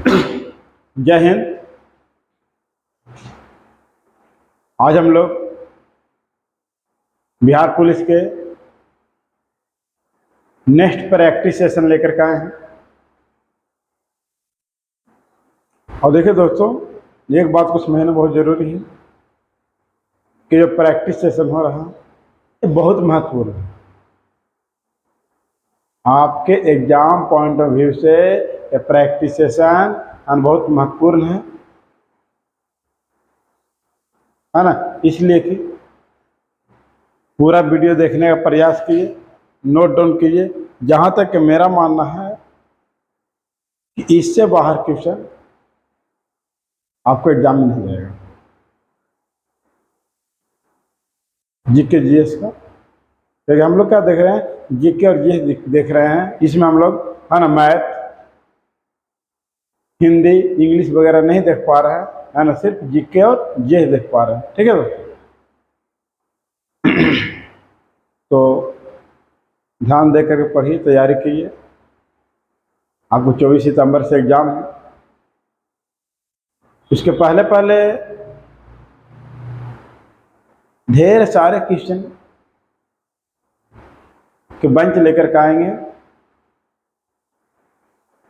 जय हिंद। आज हम लोग बिहार पुलिस के नेक्स्ट प्रैक्टिस सेशन लेकर के आए हैं। और देखिए दोस्तों, एक बात को समझना बहुत ज़रूरी है कि जो प्रैक्टिस सेशन हो रहा है ये बहुत महत्वपूर्ण है। आपके एग्जाम पॉइंट ऑफ व्यू से ये प्रैक्टिस सेशन बहुत महत्वपूर्ण है ना। इसलिए कि पूरा वीडियो देखने का प्रयास कीजिए, नोट डाउन कीजिए। जहाँ तक कि मेरा मानना है कि इससे बाहर क्वेश्चन आपको एग्जाम में नहीं जाएगा। जीके जीएस का देखिए, हम लोग क्या देख रहे हैं, जीके और जीएस देख रहे हैं। इसमें हम लोग है ना मैथ, हिंदी, इंग्लिश वगैरह नहीं देख पा रहे हैं, है ना। सिर्फ जीके और जीएस देख पा रहे हैं। ठीक है दोस्तों। तो ध्यान दे करके पढ़िए, तैयारी कीजिए। आपको 24 सितंबर से एग्जाम है। उसके पहले पहले ढेर सारे क्वेश्चन के बेंच लेकर के आएंगे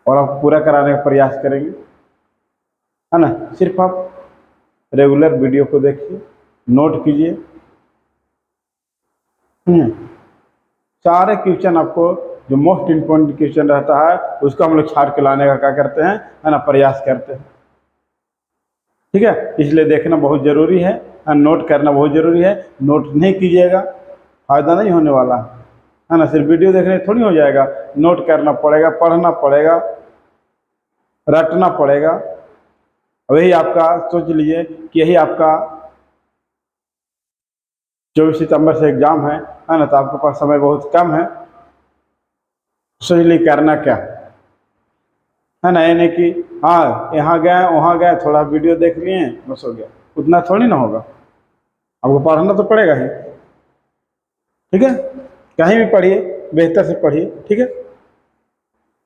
और आप पूरा कराने का प्रयास करेंगे, है ना। सिर्फ आप रेगुलर वीडियो को देखिए, नोट कीजिए। सारे क्वेश्चन आपको जो मोस्ट इम्पोर्टेंट क्वेश्चन रहता है उसको हम लोग छाट के लाने का क्या करते हैं, है ना, प्रयास करते हैं। ठीक है, इसलिए देखना बहुत ज़रूरी है, नोट करना बहुत ज़रूरी है। नोट नहीं कीजिएगा फायदा नहीं होने वाला है ना। सिर्फ वीडियो देखने थोड़ी हो जाएगा, नोट करना पड़ेगा, पढ़ना पड़ेगा, रटना पड़ेगा। वही आपका सोच लीजिए कि यही आपका 24 सितंबर से एग्जाम है ना। तो आपके पास समय बहुत कम है। सोच ली करना क्या है ना। ये नहीं कि हाँ यहाँ गए वहाँ गए, थोड़ा वीडियो देख लिए बस हो गया, उतना थोड़ी ना होगा। आपको पढ़ना तो पड़ेगा ही। ठीक है, कहीं भी पढ़िए, बेहतर से पढ़िए। ठीक है,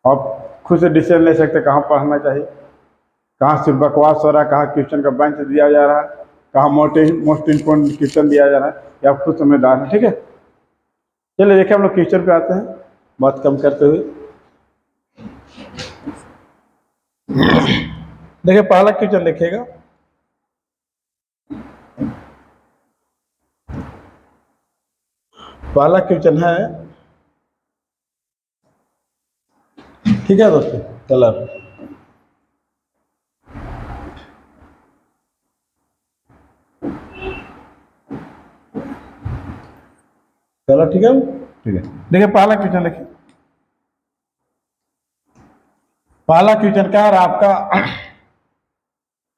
आप खुद से डिसीजन ले सकते कहाँ पढ़ना चाहिए, कहाँ सिर्फ बकवास हो रहा है, कहाँ क्वेश्चन का बेंच दिया जा रहा है, कहाँ मोस्ट इम्पोर्टेंट क्वेश्चन दिया जा रहा है, ये आप खुद समझदार हैं। ठीक है, चलिए देखिए हम लोग क्वेश्चन पे आते हैं, बात कम करते हुए। देखिए पहला क्वेश्चन देखिएगा। पहला क्वेश्चन है, ठीक है दोस्तों, कलर। चलो ठीक है, ठीक है। देखिए पहला क्वेश्चन देखिए। पहला क्वेश्चन क्या है आपका,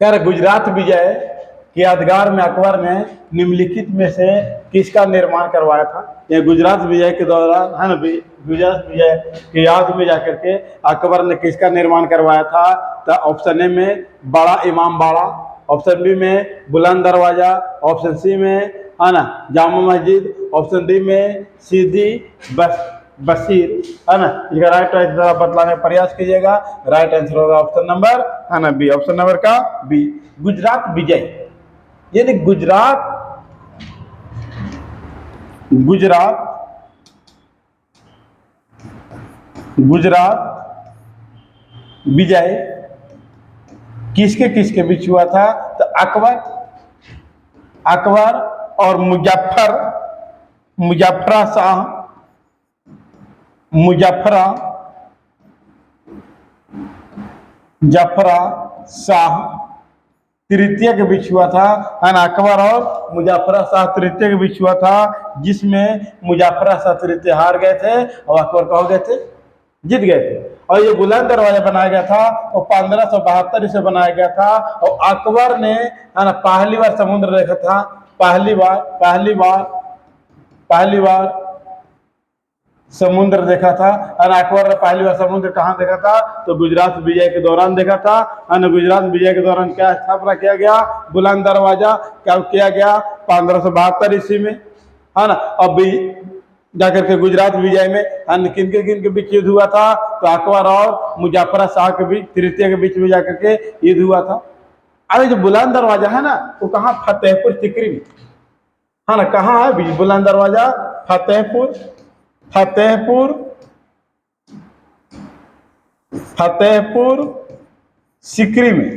क्या गुजरात विजय के यादगार में अकबर ने निम्नलिखित में से किसका निर्माण करवाया था। ये गुजरात विजय के दौरान है ना, गुजरात विजय के याद में जाकर के अकबर ने किसका निर्माण करवाया था। तो ऑप्शन ए में बड़ा इमाम बाड़ा, ऑप्शन बी में बुलंद दरवाजा, ऑप्शन सी में है ना जामा मस्जिद, ऑप्शन डी में सीधी बशीर, है ना। इसका राइट आंसर बतलाने का प्रयास कीजिएगा। राइट आंसर होगा ऑप्शन नंबर है ना बी, ऑप्शन नंबर का बी, गुजरात विजय। यानी गुजरात विजय किसके किसके बीच हुआ था। तो अकबर और मुजफ्फरा शाह तृतीय के बीच हुआ था, है ना। अकबर और मुजफ्फरा शाह तृतीय के बीच हुआ था, जिसमें मुजफ्फरा शाह तृतीय हार गए थे और अकबर कह गए थे जीत गए थे। और ये बुलंद दरवाजा बनाया गया था और 1572 से बनाया गया था। और अकबर ने है ना पहली बार समुद्र देखा था, पहली बार समुद्र देखा था। और अकबर ने पहली बार समुद्र कहाँ देखा था, तो गुजरात विजय के दौरान देखा था। और गुजरात विजय के दौरान क्या स्थापना किया गया, बुलंद दरवाजा क्या किया गया 1572 ईस्वी में, है ना। अब जाकर के गुजरात विजय में अन्य किन के बीच युद्ध हुआ था? तो अकबर और मुजफ्फर शाह के बीच, तृतीय के बीच में जाकर के युद्ध हुआ था। अरे जो बुलंद दरवाजा है ना, वो कहाँ? फतेहपुर सीकरी में है ना। कहाँ है बुलंद दरवाजा? फतेहपुर, फतेहपुर, फतेहपुर सीकरी में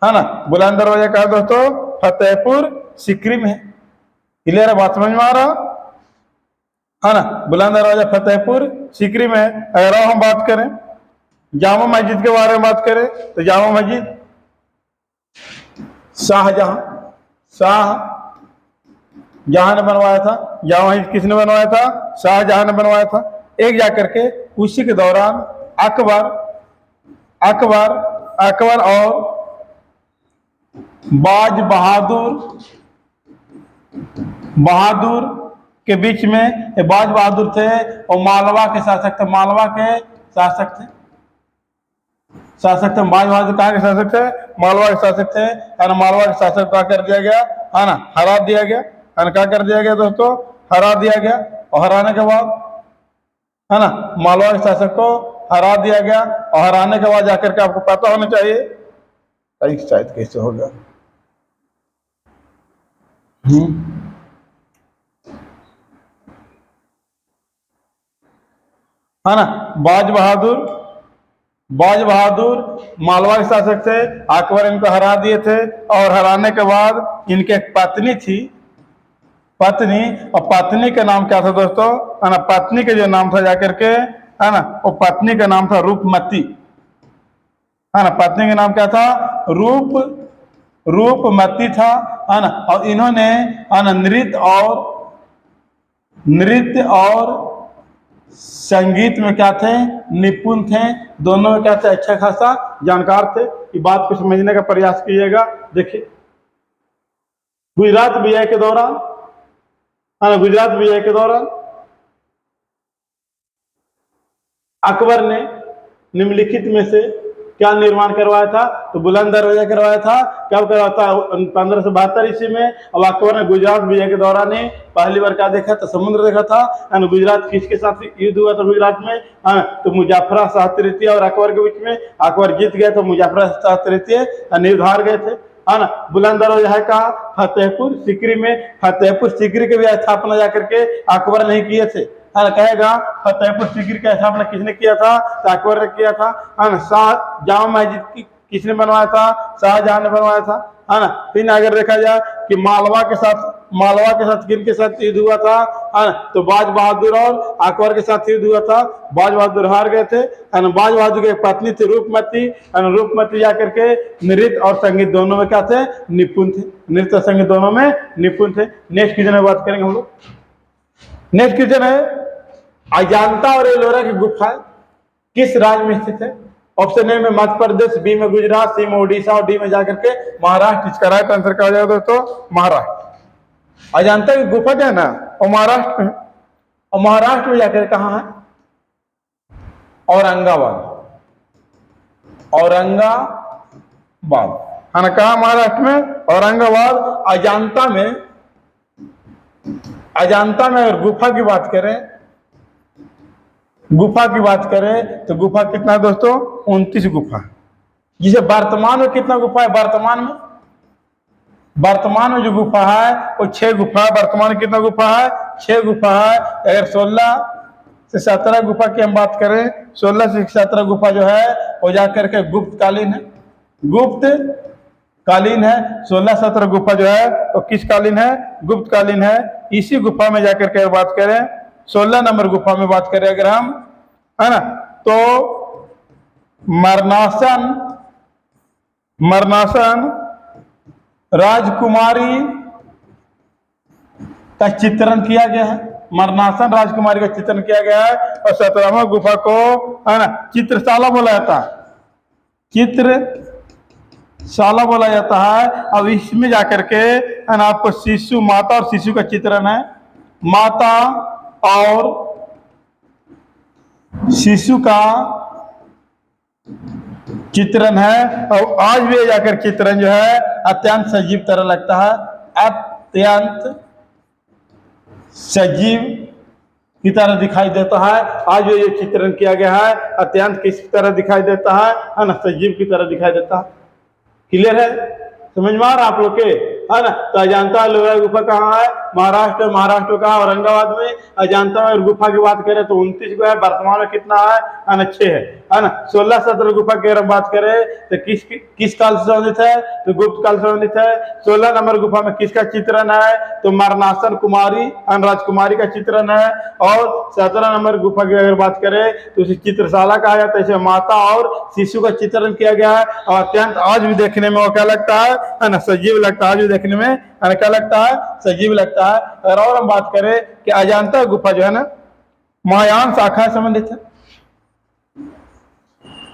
है ना। बुलंद दरवाजा कहा दोस्तों? फतेहपुर सीकरी में है। क्लियर है? बात समझ में आ रहा है ना। बुलंद दरवाजा फतेहपुर सीकरी में है। अगर हम बात करें जामा मस्जिद के बारे में बात करें तो जामा मस्जिद शाहजहां ने बनवाया था। जामा मस्जिद किसने बनवाया था? शाहजहां ने बनवाया था। एक जाकर के उसी के दौरान अकबर और बाज बहादुर के बीच में, बाज बहादुर थे और मालवा के शासक थे। बाज बहादुर कहाँ के शासक थे? मालवा के शासक थे। है ना। मालवा के शासक का कर दिया गया है ना, हरा दिया गया है ना। क्या कर दिया गया दोस्तों? हरा दिया गया। और हराने के बाद है ना, मालवा के शासक को हरा दिया गया। और हराने के बाद जाकर के आपको पता होना चाहिए शायद कैसे होगा। है ना। बाज बहादुर मालवा के शासक थे। अकबर इनको हरा दिए थे। और हराने के बाद इनके एक पत्नी थी, और पत्नी का नाम क्या था दोस्तों? है ना। पत्नी का जो नाम था जाकर के है ना, वो पत्नी का नाम था रूपमती। है ना। पत्नी का नाम क्या था? रूपमती था। है ना। और इन्होंने है ना नृत्य और संगीत में क्या थे? निपुण थे। दोनों में क्या थे? अच्छा खासा जानकार थे। ये बात को समझने का प्रयास कीजिएगा। देखिए गुजरात विजय के दौरान अकबर ने निम्नलिखित में से क्या निर्माण करवाया था? तो बुलंद दरवाजा करवाया था। कब करवाया था? 1572 ईस्वी में। अब अकबर ने गुजरात विजय के दौरान ही पहली बार क्या देखा? तो समुद्र देखा था। गुजरात किसके साथ युद्ध हुआ था गुजरात में? तो मुजफ्फर शाह तृतीय और अकबर के बीच में। अकबर जीत गए तो मुजफ्फर शाह तृतीय निर्धार हार गए थे। है ना। बुलंद दरवाजा है कहा? फतेहपुर सीकरी में। फतेहपुर सीकरी के भी स्थापना जाकर के अकबर नहीं किए थे। कहेगा फतेहपुर सीकरी का स्थापना किसने किया था? तो अकबर ने किया था। शाह जामा मस्जिद किसने बनवाया था? शाहजहां ने बनवाया था। है ना। फिर अगर देखा जाए कि मालवा के साथ किनके साथ युद्ध हुआ था? है ना। तो बाज बहादुर और अकबर के साथ युद्ध हुआ था। बाज बहादुर हार गए थे। बाज बहादुर की पत्नी थी रूपमती जाकर के नृत्य और संगीत दोनों में क्या थे? निपुण थे। नृत्य और संगीत दोनों में निपुण थे। नेक्स्ट क्वेश्चन में बात करेंगे हम लोग। नेक्स्ट क्वेश्चन है अजंता और एलोरा की गुफा किस राज्य में स्थित है? ऑप्शन ए में मध्य प्रदेश, बी में गुजरात, सी में उड़ीसा और डी में जाकर के महाराष्ट्र। इसका राइट आंसर क्या हो जाएगा दोस्तों? महाराष्ट्र। अजंता की गुफा जो है ना, वो महाराष्ट्र में। और महाराष्ट्र में जाकर कहाँ है? औरंगाबाद है ना। कहा? महाराष्ट्र में औरंगाबाद। अजंता में अगर गुफा की बात करें तो गुफा कितना है दोस्तों? 29 गुफा। जिसे वर्तमान में कितना गुफा है? वर्तमान में जो गुफा है वो 6 गुफा है। वर्तमान में कितना गुफा है? 6 गुफा है। अगर 16 से 17 गुफा की हम बात करें, 16 से 17 गुफा जो है वो जाकर के गुप्त कालीन है। 16-17 गुफा जो है वो किस कालीन है? गुप्त कालीन है। इसी गुफा में जाकर के बात करें, 16 नंबर गुफा में बात करें अगर हम, है ना, तो मरनासन राजकुमारी का चित्रण किया गया है। मरनासन राजकुमारी का चित्रण किया गया है। और 17वां गुफा को है ना चित्रशाला बोला जाता है। अब इसमें जाकर के है ना आपको माता और शिशु का चित्रण है। माता और शिशु का चित्रण है। और आज भी जाकर चित्रण जो है अत्यंत सजीव तरह लगता है। अत्यंत सजीव की तरह दिखाई देता है। आज जो चित्रण किया गया है अत्यंत किस तरह दिखाई देता है ना, सजीव की तरह दिखाई देता है। क्लियर है, समझ में आ रहा आप लोग के, है ना। तो अजंता एलोरा गुफा कहाँ है? महाराष्ट्र। महाराष्ट्र का औरंगाबाद में अजंता और गुफा की बात करें तो 29 को है। वर्तमान में कितना है ना? 6 है ना। 16-17 गुफा की अगर बात करें तो किस काल से संबंधित है? तो गुप्त काल से संबंधित है। 16 नंबर गुफा में किसका चित्रण है? तो मरनासन कुमारी राजकुमारी का चित्रण है। और 17 नंबर गुफा की अगर बात करें तो उसे चित्रशाला कहा जाता है। इसे माता और शिशु का चित्रण किया गया है। और अत्यंत आज भी देखने में वो क्या लगता है ना? सजीव लगता है। आज भी देखने में क्या लगता है? सजीव लगता है। अगर और हम बात करें कि अजंता गुफा जो है ना महायान शाखा से संबंधित है।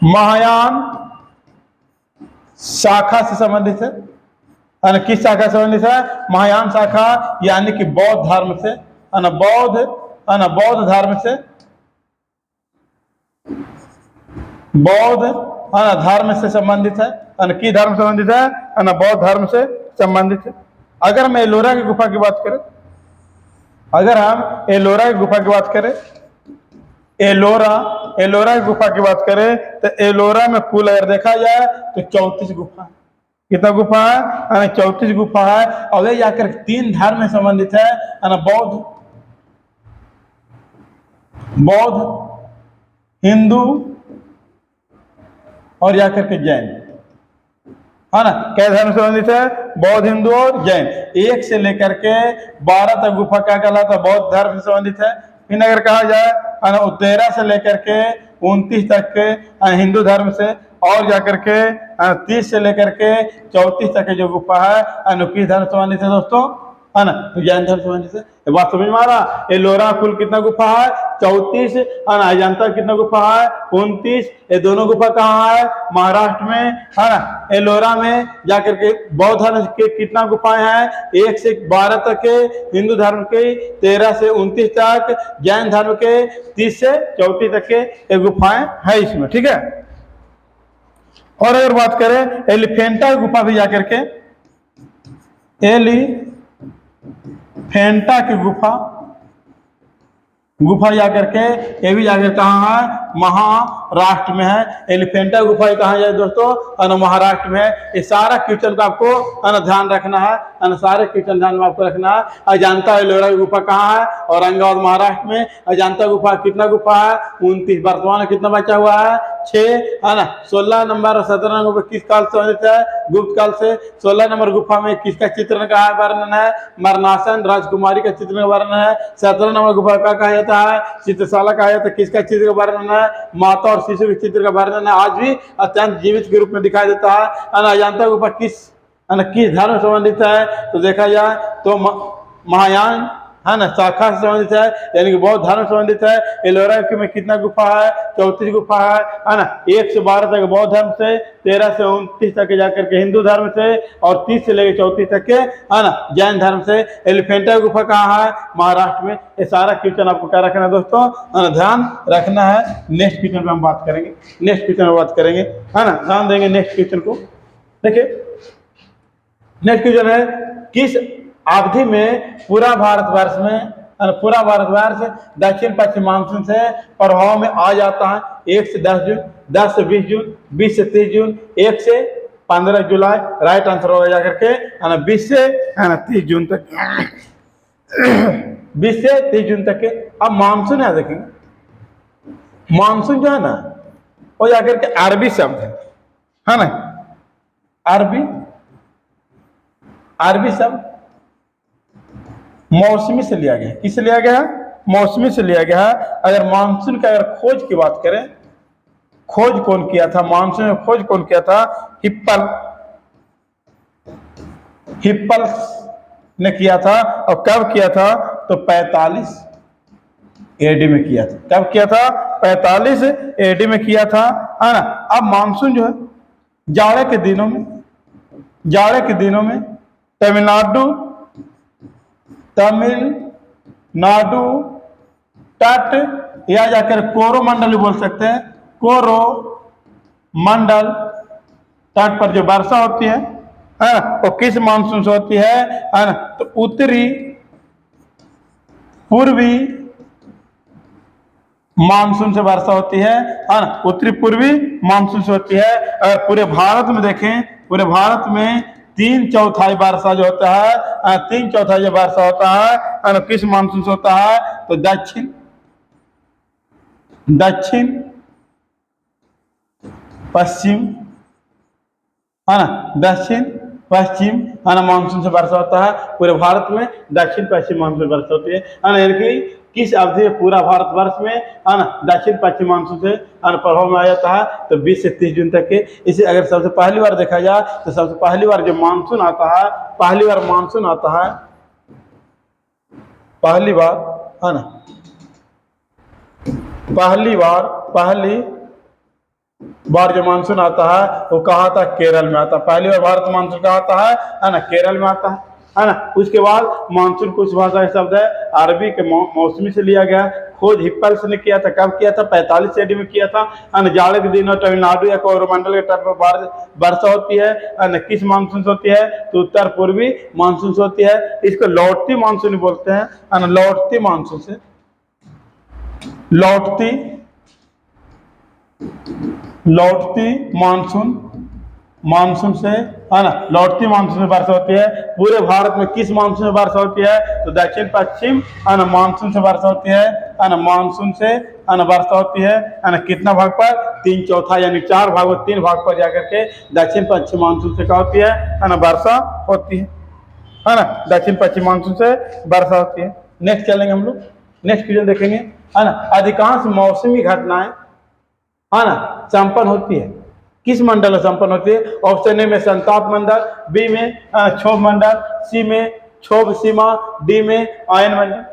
महायान शाखा से संबंधित है ना। किस शाखा से संबंधित है? महायान शाखा, यानी कि बौद्ध धर्म से, है ना। बौद्ध धर्म से, बौद्ध धर्म से संबंधित है ना। किस धर्म से संबंधित है ना? बौद्ध धर्म से संबंधित है। अगर हम एलोरा की गुफा की बात करें, अगर हम एलोरा की गुफा की बात करें, एलोरा की गुफा की बात करें तो एलोरा में कुल अगर देखा जाए तो 34 गुफा है। कितना गुफा है? 34 गुफा है। और वे जाकर 3 धर्म में संबंधित है ना। बौद्ध, हिंदू और जाकर के जैन, है ना। क्या धर्म से संबंधित है? बौद्ध, हिंदू और जैन। 1 से लेकर के 12 तक गुफा क्या कहलाता है? बौद्ध धर्म से संबंधित है। फिर अगर कहा जाए 13 से लेकर के 29 तक के हिंदू धर्म से, और जाकर के 30 से लेकर के 34 तक के जो गुफा है किस धर्म से संबंधित है दोस्तों? है ना, तो जैन धर्म से संबंधित है। ये बात समझ में आ रहा? एलोरा कुल कितना गुफा है? 34 है ना। अजंता कितना गुफा है? 29। ये दोनों गुफा कहाँ है? महाराष्ट्र में, है ना। एलोरा में जाकर के बौद्ध धर्म के कितना गुफाएं हैं? 1 से 12 तक के हिंदू धर्म के, 13 से 29 तक जैन धर्म के, 30 से 34 तक के गुफाएं है इसमें, ठीक है। और अगर बात करें एलिफेंटा गुफा भी जाकर के, एलिफेंटा की गुफा जाकर के, ये भी जाकर कहाँ है? महाराष्ट्र में है। एलिफेंटा गुफा कहाँ जाए दोस्तों? महाराष्ट्र में है। ये सारा क्वेश्चन का आपको ध्यान रखना है, सारे क्वेश्चन ध्यान में आपको रखना है। अजंता एलोरा की गुफा कहाँ है? औरंगाबाद महाराष्ट्र में। अजंता गुफा कितना गुफा है? 29। वर्तमान में कितना बचा हुआ है? 6, है ना। 16 नंबर और 17 नंबर किस काल से संबंधित है? गुप्त काल से। 16 नंबर गुफा में किसका चित्रण का वर्णन है? मरनासन राजकुमारी का चित्रण का वर्णन है। 17 नंबर गुफा का कहा जाता है? चित्रशाला कहा जाता है। किसका चित्र का वर्णन है? माता और शिशु के चित्र का वर्णन है। आज भी अत्यंत जीवित के रूप में दिखाई देता है। अजंता गुफा किस धर्म से संबंधित है? तो देखा जाए तो महायान, है ना, शाखा से संबंधित है, यानी कि बौद्ध धर्म से संबंधित है। एलोरा में कितना गुफा है? 34 गुफा है ना। 1 से 12 तक बौद्ध धर्म से, 13 से 29 तक जाकर के हिंदू धर्म से, और 30 से लेकर 34 तक के, है ना, जैन धर्म से। एलिफेंटा गुफा कहाँ है? महाराष्ट्र में। ये सारा क्वेश्चन आपको क्या रखना है दोस्तों? ध्यान रखना है। नेक्स्ट क्वेश्चन में हम बात करेंगे, नेक्स्ट क्वेश्चन में बात करेंगे, है ना। ध्यान देंगे नेक्स्ट क्वेश्चन को। देखिए नेक्स्ट क्वेश्चन है, किस अवधि में पूरा भारतवर्ष दक्षिण पश्चिम मानसून से प्रभाव में आ जाता है? 1 से 10 जून, 10 से 20 जून, 20 से 30 जून, 1 से 15 जुलाई। राइट आंसर होगा जाकर के, है ना, 20 से, है ना, 30 जून तक। 20 से 30 जून तक के। अब मानसून है, देखेंगे मानसून जो है ना वो जाकर के अरबी शब्द है ना। अरबी शब्द मौसमी से लिया गया है। किससे लिया गया है? मौसमी से लिया गया है। अगर मानसून का अगर खोज की बात करें, खोज कौन किया था? मानसून में खोज कौन किया था? हिप्पल ने किया था। और कब किया था? तो 45 एडी में किया था। कब किया था? 45 एडी में किया था, है ना। अब मानसून जो है जाड़े के दिनों में तमिलनाडु तट या जाकर कोरोमंडल भी बोल सकते हैं, कोरोमंडल तट पर जो वर्षा होती है वो किस मानसून से होती है ना। तो उत्तरी, पूर्वी मानसून से वर्षा होती है ना, उत्तरी पूर्वी मानसून से होती है। अगर पूरे भारत में देखें, पूरे भारत में 3/4 वर्षा जो होता है, 3/4 जो वर्षा होता है ना, किस मानसून से होता है? तो दक्षिण दक्षिण पश्चिम, है ना, दक्षिण पश्चिम, है ना, मानसून से वर्षा होता है। पूरे भारत में दक्षिण पश्चिम मानसून वर्षा होती है ना। यानी कि किस अवधि में पूरा भारतवर्ष में, है ना, दक्षिण पश्चिम मानसून से प्रभाव में आ जाता है? तो 20 से 30 जून तक के। इसे अगर सबसे पहली बार देखा जाए तो सबसे पहली बार जो मानसून आता है, पहली बार मानसून आता है, पहली बार, है ना, पहली बार जो मानसून आता है वो कहा था? केरल में आता है। पहली बार भारत मानसून कहा आता है ना, केरल में आता है ना। उसके बाद मानसून कुछ भाषा का शब्द है, अरबी के मौसमी से लिया गया। खोज हिप्पल्स ने किया था। कब किया था? 45 AD में किया था। जाड़े के दिनों तमिलनाडु या कोरोमंडल के तट पर वर्षा होती है ना। किस मानसून से होती है? तो उत्तर पूर्वी मानसून से होती है। इसको लौटती मानसून बोलते हैं ना, लौटती मानसून से, लौटती मानसून से, है ना, लौटती मानसून में वर्षा होती है। पूरे भारत में किस मानसून में वर्षा होती है? तो दक्षिण पश्चिम, है ना, मानसून से वर्षा होती है ना, मानसून से, है ना, वर्षा होती है ना। कितना भाग पर? 3/4, यानी 4 भाग में 3 भाग पर जाकर के दक्षिण पश्चिम मानसून से क्या होती है ना, वर्षा होती है ना। दक्षिण पश्चिम मानसून से वर्षा होती है। नेक्स्ट चलेंगे हम लोग, नेक्स्ट क्वेश्चन देखेंगे, है ना। अधिकांश मौसमी घटनाएं, है ना, संपन्न होती है किस मंडल में संपन्न होती है? ऑप्शन ए में संताप मंडल, बी में क्षोभ मंडल, सी में क्षोभ सीमा, डी में आयन मंडल।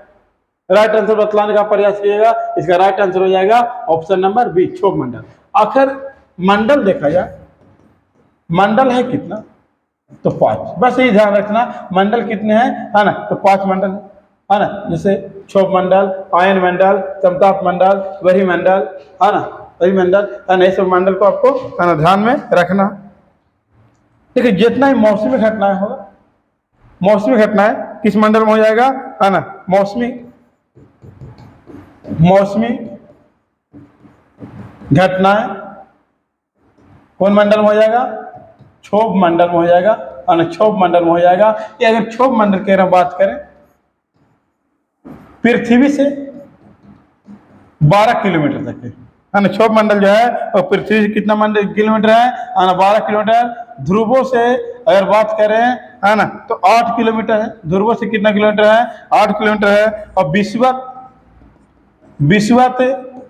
राइट आंसर बतलाने का प्रयास कीजिएगा। इसका राइट आंसर हो जाएगा ऑप्शन नंबर बी, क्षोभ मंडल। आखिर मंडल देखा जाए, मंडल है कितना? तो 5। बस यही ध्यान रखना, मंडल कितने हैं, है ना, तो 5 मंडल है ना। जैसे क्षोभ मंडल, आयन मंडल, समताप मंडल, वही मंडल, है ना, वही मंडल, है ना। सब मंडल को आपको, है ना, ध्यान में रखना। देखिए जितना ही मौसमी घटनाएं होगा, मौसमी घटनाएं किस मंडल में हो जाएगा, है ना, मौसमी घटनाएं कौन मंडल में हो जाएगा? क्षोभ मंडल में हो जाएगा, है ना, क्षोभ मंडल में हो जाएगा। ये अगर क्षोभ मंडल की बात करें, पृथ्वी से 12 किलोमीटर तक है ना। क्षोभ मंडल जो है वो पृथ्वी से कितना किलोमीटर है ना, 12 किलोमीटर। ध्रुवों से अगर बात करें, है ना, तो 8 किलोमीटर है। ध्रुवों से कितना किलोमीटर है? 8 किलोमीटर है। और विषुवत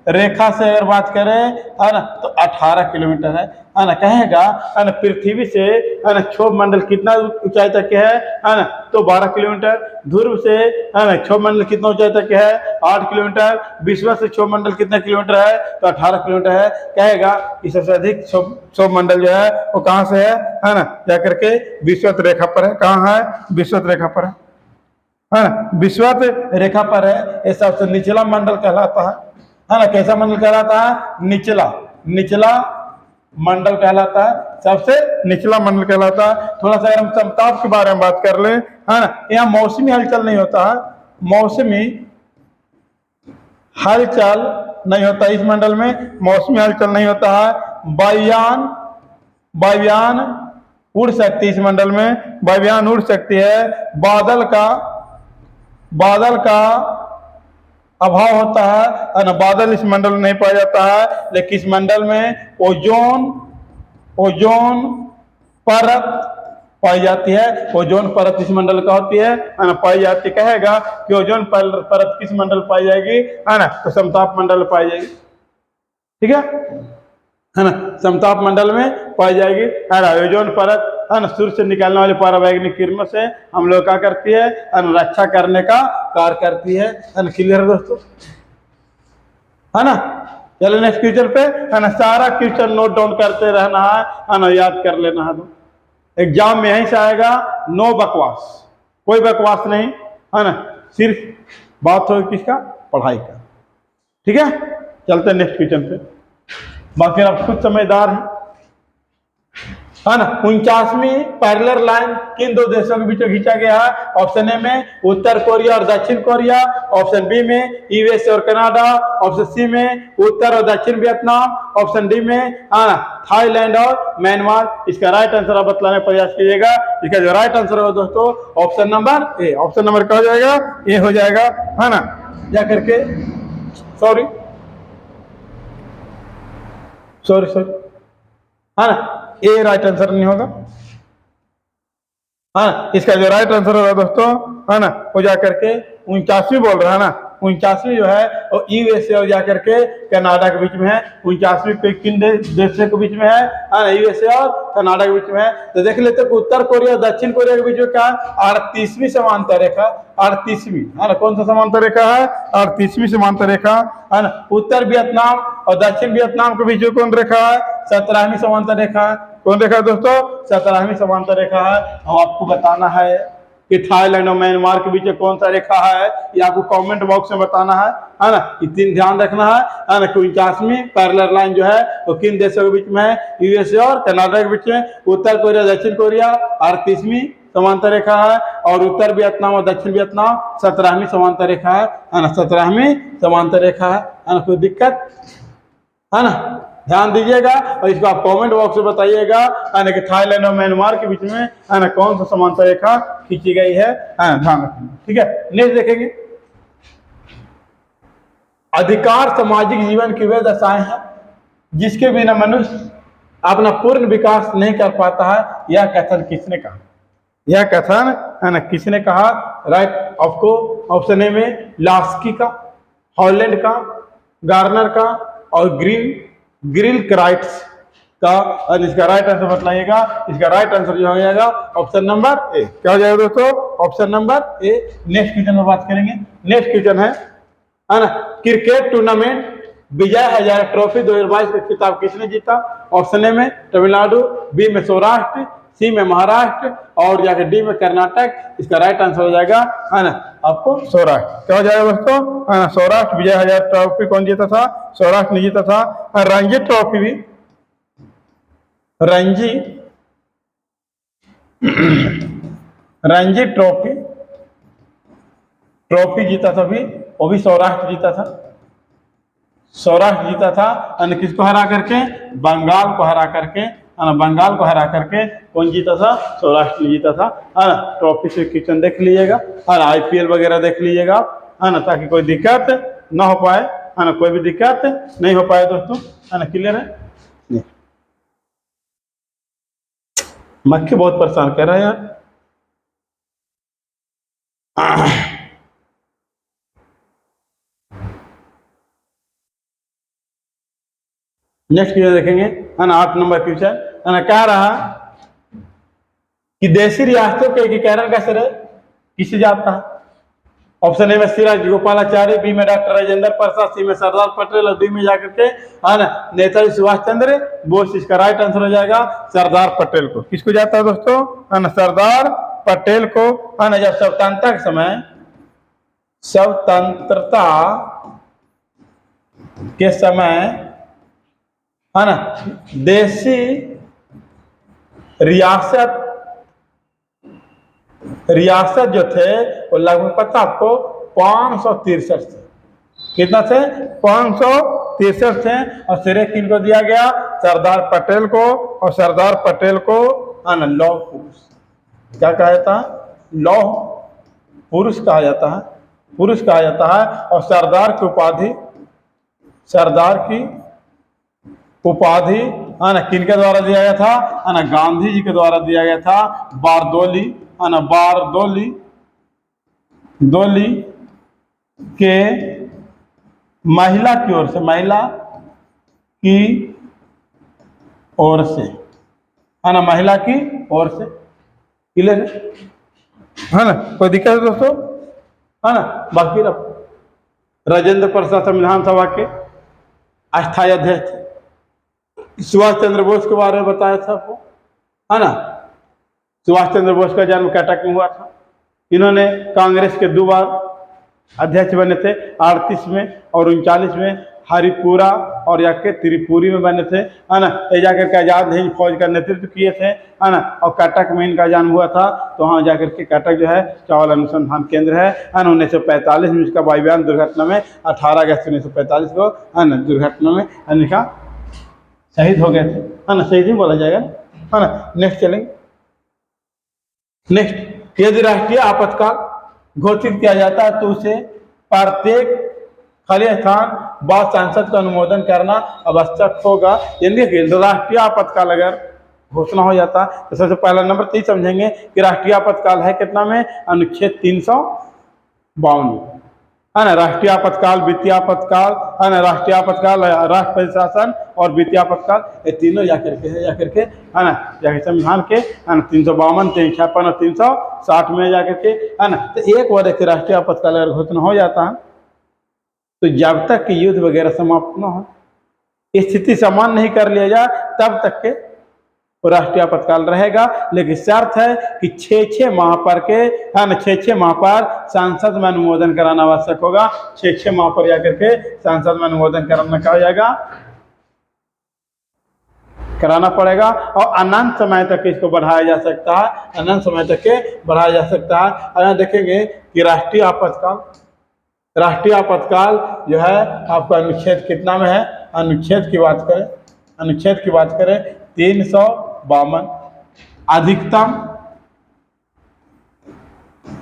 रेखा से अगर बात करें, है ना, तो 18 किलोमीटर है ना। कहेगा, है ना, पृथ्वी से, है ना, क्षोभ मंडल कितना ऊंचाई तक है ना, तो 12 किलोमीटर। ध्रुव से, है ना, क्षोभ मंडल कितना ऊंचाई तक है? 8 किलोमीटर। विषुवत से क्षोभ मंडल कितना किलोमीटर है? तो 18 किलोमीटर है। कहेगा कि सबसे अधिक क्षोभ मंडल जो है वो कहाँ से है ना, जाकर के विषुवत रेखा पर है। कहाँ है? विषुवत रेखा पर है ना, विषुवत रेखा पर है। ये सबसे निचला मंडल कहलाता है ना। कैसा मंडल कहलाता है? निचला मंडल कहलाता है, सबसे निचला मंडल कहलाता है। थोड़ा सा अगर हम समताप के बारे में बात कर ले, है ना, यहाँ मौसमी हलचल नहीं होता है, मौसमी हलचल नहीं होता इस मंडल में, मौसमी हलचल नहीं होता है। वायुयान उड़ सकती है इस मंडल में, वायुयान उड़ सकती है। बादल का अभाव होता है ना, बादल इस मंडल में नहीं पाया जाता है। लेकिन इस मंडल में ओजोन परत पाई जाती है। ओजोन परत इस मंडल का होती है ना, पाई जाती है। कहेगा कि ओजोन परत किस मंडल पाई जाएगी, है ना, तो समताप मंडल पाई जाएगी। ठीक है ना, समताप मंडल में पाई जाएगी, है ना। ओजोन परत, है ना, सूर्य से निकलने वाली पराबैंगनी किरणों से हम लोग क्या करती है ना, रक्षा करने का कार्य करती है ना। क्लियर है दोस्तों, है ना। चलो नेक्स्ट क्वेश्चन पे, है ना, सारा क्वेश्चन नोट डाउन करते रहना है ना, याद कर लेना है। तो एग्जाम में यहीं से आएगा, नो बकवास, कोई बकवास नहीं, है ना, सिर्फ बात होगी किसका? पढ़ाई का। ठीक है, चलते नेक्स्ट क्वेश्चन पे। बाकी आप खुद समझदार हैं। है ना। 49वीं पैरेलल लाइन किन दो देशों के बीच में खींचा गया है? ऑप्शन ए में उत्तर कोरिया और दक्षिण कोरिया, ऑप्शन बी में यूएसए और कनाडा, ऑप्शन सी में उत्तर और दक्षिण वियतनाम, ऑप्शन डी में थाईलैंड और म्यांमार। इसका राइट आंसर आप बतलाने का प्रयास कीजिएगा। इसका जो राइट आंसर होगा दोस्तों option number A. Option number क्या हो जाएगा? ए हो जाएगा, है ना। जा करके सॉरी सॉरी सॉरी, है ना, ए राइट आंसर नहीं होगा। हाँ, इसका जो राइट आंसर होगा दोस्तों, है ना, वो जाकर के 49वीं बोल रहा है ना। 49वीं जो है वो यूएसए और जाकर के कनाडा के बीच में है। 49वीं किन देशों के बीच में है ना? यूएसए और कनाडा के बीच में है। तो देख लेते हैं उत्तर कोरिया और दक्षिण कोरिया के बीच में क्या है? 38वीं समांतर रेखा। 38वीं, है ना, कौन सा समांतर रेखा है? 38वीं समांतर रेखा, है ना। उत्तर वियतनाम और दक्षिण वियतनाम के बीच में कौन रेखा है? 17वीं समांतर रेखा है। कौन रेखा है दोस्तों? 17वीं समांतर रेखा है। अब आपको बताना है कि थाईलैंड और म्यांमार के बीच में कौन सा रेखा है, ये आपको कमेंट बॉक्स में बताना है ना। इतनी ध्यान रखना है ना। 49वीं पैरेलल लाइन जो है वो किन देशों के बीच में है? यूएसए और कनाडा के बीच में। उत्तर कोरिया दक्षिण कोरिया 38वीं समांतर रेखा है, और उत्तर वियतनाम और दक्षिण वियतनाम 17वीं समांतर रेखा है ना। 17वीं समांतर रेखा है ना। कोई दिक्कत है ना? ध्यान दीजिएगा और इसको आप कमेंट बॉक्स में बताइएगा, है ना, कि थाईलैंड और म्यांमार के बीच में, है ना, कौन सा समांतर रेखा खींची गई है ना। ध्यान रखना, ठीक है। नेक्स्ट देखेंगे, अधिकार सामाजिक जीवन की वे दशाएं हैं जिसके बिना मनुष्य अपना पूर्ण विकास नहीं कर पाता है। यह कथन किसने कहा? यह कथन, है ना, किसने कहा? राइट आपको ऑप्शन ए में लास्की का, हॉलैंड का, गार्नर का और ग्रिल क्राइट्स का। और इसका राइट आंसर बताइएगा। इसका राइट आंसर जो हो जाएगा ऑप्शन नंबर ए। क्या हो जाएगा दोस्तों? Option number A. Next question में बात करेंगे। नेक्स्ट क्वेश्चन है ना, cricket tournament Vijay Hazare trophy 2022 का खिताब किसने जीता? ऑप्शन ए में तमिलनाडु, बी में सौराष्ट्र, सी में महाराष्ट्र और जाकर डी में कर्नाटक। इसका राइट आंसर हो जाएगा, है ना, आपको सौराष्ट्र। क्या हो जाएगा दोस्तों? है ना, सौराष्ट्र। विजय हजारे ट्रॉफी कौन जीता था? सौराष्ट्र ने जीता था। रणजी ट्रॉफी भी, रणजी ट्रॉफी जीता था भी, वो भी सौराष्ट्र जीता था। सौराष्ट्र जीता था। और किसको हरा करके? बंगाल को हरा करके, है ना। बंगाल को हरा करके कौन जीता था? सौराष्ट्र जीता था, है ना। ट्रॉफी से क्वेश्चन देख लीजिएगा और आईपीएल वगैरह देख लीजिएगा, है ना, ताकि कोई दिक्कत ना हो पाए, है ना, कोई भी दिक्कत नहीं हो पाए दोस्तों, है ना। क्लियर है? मक्खी बहुत परेशान कर रहा है यार। नेक्स्ट क्वेश्चन देखेंगे, है ना, 8 नंबर क्वेश्चन, है ना। कह रहा कि देशी रियासतों के एकीकरण का श्रेय किसे जाता है? ऑप्शन ए में सिराज गोपालाचारी, बी में डॉक्टर राजेंद्र प्रसाद, सी में सरदार पटेल और डी में जाकर के, है ना, नेताजी सुभाष चंद्र बोस। इसका राइट आंसर हो जाएगा सरदार पटेल को। किसको जाता है दोस्तों? है ना, सरदार पटेल को, है ना। जब स्वतंत्रता के समय, स्वतंत्रता के समय, है ना, देशी रियासत जो थे वो लगभग पता आपको 563 थे। कितना थे? 563 थे। और श्रेय किनको दिया गया? सरदार पटेल को। और सरदार पटेल को, है ना, लौह पुरुष क्या कहा जाता है? लौह पुरुष कहा जाता है, पुरुष कहा जाता है। और सरदार की उपाधि, है ना, किनके द्वारा दिया गया था? है ना, गांधी जी के द्वारा दिया गया था। बारदोली, है ना, बारदोली के महिला की ओर से, महिला की ओर से, है ना, महिला की ओर से। क्लियर है ना? कोई दिक्कत है दोस्तों? है ना। बाकी राजेंद्र प्रसाद संविधान सभा के अस्थायी अध्यक्ष थे। सुभाष चंद्र बोस के बारे में बताया था आपको, है ना। सुभाष चंद्र बोस का जन्म कटक में हुआ था। इन्होंने कांग्रेस के 2 बार अध्यक्ष बने थे, 38 में और 39 में। हरिपुरा और या के त्रिपुरी में बने थे, है ना। ये जाकर के आज़ाद हिंद फौज का नेतृत्व किए थे, है ना। और कटक में इनका जन्म हुआ था, तो वहाँ जाकर के कटक जो है चावल अनुसंधान केंद्र है ना। 1945 में इसका वायुयान दुर्घटना में 18 अगस्त 1945 को, है ना, दुर्घटना में इनका शहीद हो गए थे, है ना। शहीद ही बोला जाएगा, है ना। नेक्स्ट चलेंगे। नेक्स्ट, यदि राष्ट्रीय आपातकाल घोषित किया जाता है तो उसे प्रत्येक खाली स्थान बाद सांसद का अनुमोदन करना आवश्यक होगा। यानी कि राष्ट्रीय आपातकाल अगर घोषणा हो जाता तो सबसे पहला नंबर तो समझेंगे कि राष्ट्रीय आपातकाल है कितना में, अनुच्छेद 352, है ना। राष्ट्रीय आपातकाल, वित्तीय आपातकाल, है ना, राष्ट्रीय आपातकाल, राष्ट्रपति शासन और वित्तीय आपातकाल, ये तीनों जाकर के है, है ना, जाकर संविधान के, है ना, 352, 356 और 360 में जाकर के, है ना। तो एक बार एक राष्ट्रीय आपातकाल अगर घोषणा हो जाता है तो जब तक कि युद्ध वगैरह समाप्त न हो, स्थिति समान नहीं कर लिया जाए, तब तक के राष्ट्रीय आपातकाल रहेगा। लेकिन शर्त है कि 6 माह पर के, है ना, 6 माह पर संसद में अनुमोदन कराना आवश्यक होगा। 6 माह पर जाकर के संसद में अनुमोदन कराना क्या हो जाएगा, कराना पड़ेगा। और अनंत समय तक इसको बढ़ाया जा सकता है, अनंत समय तक के बढ़ाया जा सकता है। अगर देखेंगे कि राष्ट्रीय आपातकाल जो है आपका अनुच्छेद कितना में है, अनुच्छेद की बात करें 352,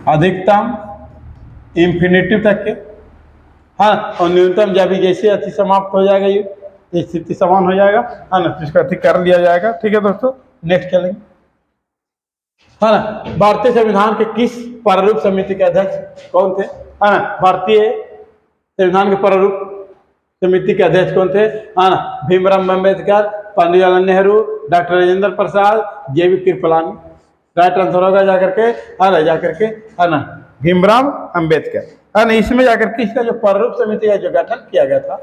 अधिकतम इंफिनिटिव तक के, हाँ, और न्यूनतम जब भी जैसे अति समाप्त हो जाएगा ये स्थिति समान हो जाएगा, है ना, जिसका अति कर लिया जाएगा। ठीक है दोस्तों, नेक्स्ट चलेंगे, है ना। भारतीय संविधान के किस प्रारूप समिति के अध्यक्ष कौन थे, है ना। भारतीय संविधान के प्रारूप समिति के अध्यक्ष कौन थे, है ना। भीमराव अम्बेडकर, पंडित जवाहरलाल नेहरू, डॉक्टर राजेंद्र प्रसाद, जेबी कृपलानी। राइट आंसर होगा जाकर के, है ना, भीमराव अम्बेडकर, है ना। इसमें जाकर के इसका जो प्रारूप समिति का जो गठन किया गया था,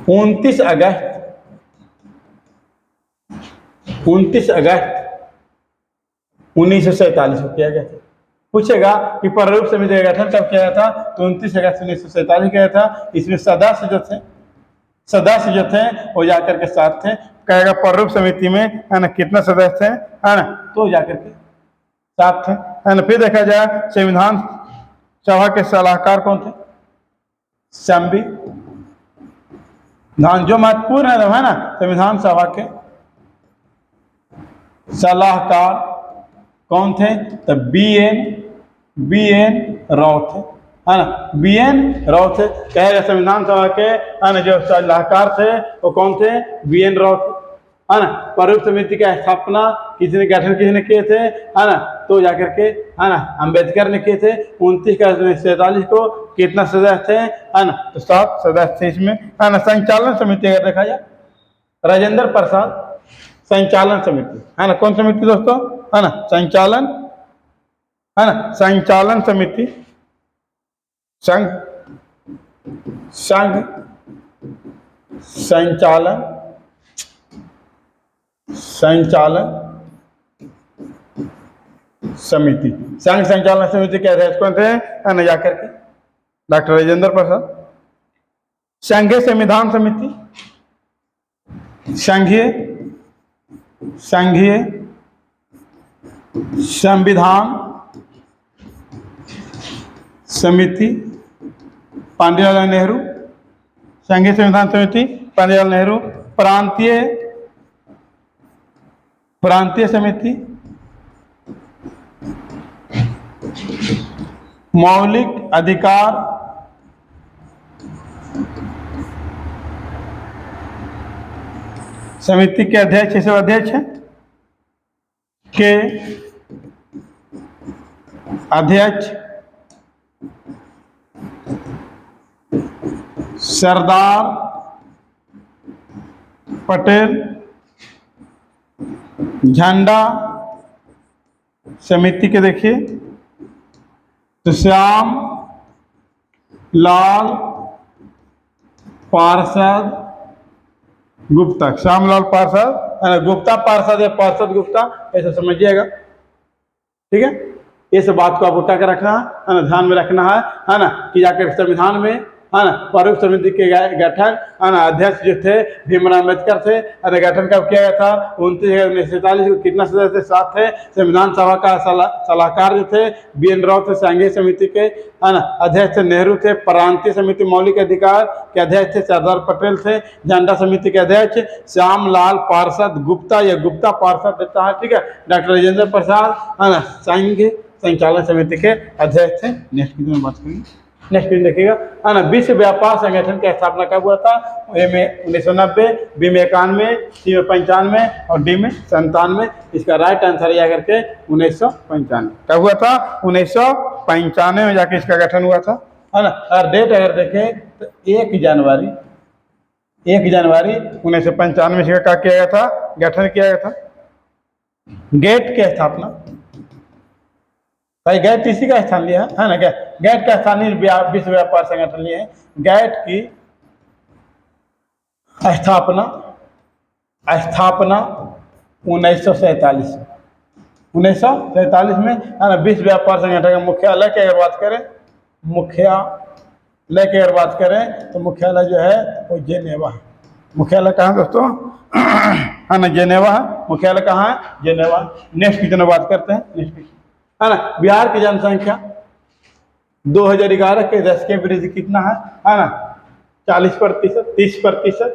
29 अगस्त 1947 को किया गया था। पूछेगा कि प्रारूप समिति का गठन कब किया गया था, तो 29 अगस्त 1947 किया था। इसमें सदस्य जो थे वो जाकर के 7 थे। कहेगा प्रारूप समिति में, है ना, कितना सदस्य थे, है ना, तो जाकर के 7 थे, है ना। फिर देखा जाए संविधान सभा के सलाहकार कौन थे, संविधान जो महत्वपूर्ण है ना, संविधान सभा के सलाहकार कौन थे, तो बी.एन. राव थे, है ना। बी.एन. राव थे। कहेगा संविधान सभा के, है ना, जो सलाहकार थे वो कौन थे, बी.एन. राव थे, है ना। प्रारूप समिति का स्थापना गठन किसने किए थे, है ना, तो जाकर के, है ना, अम्बेडकर ने किए थे। 29 अगस्त 1947 को कितना सदस्य थे, है ना, तो 7 सदस्य थे इसमें, है ना। संचालन समिति अगर देखा जाए, राजेंद्र प्रसाद संचालन समिति, है ना। कौन समिति दोस्तों, है ना, संचालन समिति, संघ संचालन समिति, संघ संचालन समिति के अध्यक्ष कौन थे, है ना, जाकर के डॉक्टर राजेंद्र प्रसाद। संघीय संविधान समिति, संघीय संविधान समिति, पंडित जवाहरलाल नेहरू। संघीय संविधान समिति, पंडित जवाहरलाल नेहरू। प्रांतीय समिति, मौलिक अधिकार समिति के अध्यक्ष, सब अध्यक्ष हैं के अध्यक्ष सरदार पटेल। झंडा समिति के देखिए तो श्याम लाल पार्षद गुप्ता, श्यामलाल पार्षद गुप्ता, पार्षद या पार्षद गुप्ता, ऐसा समझिएगा, ठीक है। इस बात को आपको क्या क्या रखना है ना, ध्यान में रखना है ना, कि जाकर संविधान में है ना प्रारूप समिति के गठन है ना अध्यक्ष जो थे भीमराव अम्बेडकर थे। अरे गठन कब किया गया था? 29/1947 को। कितना सदस्य? 7 थे। संविधान सभा का सलाहकार जो थे BN राव थे, सांघिक समिति के है ना अध्यक्ष नेहरू थे। प्रांतीय समिति मौलिक अधिकार के अध्यक्ष थे सरदार पटेल थे। झंडा समिति के अध्यक्ष श्यामलाल पार्षद गुप्ता, या गुप्ता पार्षद देता है, ठीक है। डॉक्टर राजेंद्र प्रसाद है ना संघ संचालन समिति के अध्यक्ष थे। नेक्स्ट में बात करेंगे, नेक्स्ट पेज देखिएगा है ना। विश्व व्यापार संगठन की स्थापना कब हुआ था? ए में 1990, बी में 91, सी में 95 और डी में 97। इसका राइट आंसर या करके 1995। कब हुआ था? 1995 में जाके इसका गठन हुआ था, है ना। और डेट अगर देखें तो 1 जनवरी 1995 में इसका क्या किया गया था? गठन किया गया था। गेट की स्थापना, भाई गैट इसी का स्थान लिया है ना। गैट का स्थान विश्व व्यापार संगठन लिए है। गैट की स्थापना 1947 में है ना। विश्व व्यापार संगठन का मुख्यालय की अगर बात करें, तो मुख्यालय जो है वो जेनेवा है। मुख्यालय कहाँ दोस्तों? है ना जेनेवा है। मुख्यालय कहाँ है? जेनेवा। नेक्स्ट की बात करते हैं, नेक्स्ट है ना। बिहार की जनसंख्या 2011 के दशक वृद्धि कितना है ना? 40%, 30%,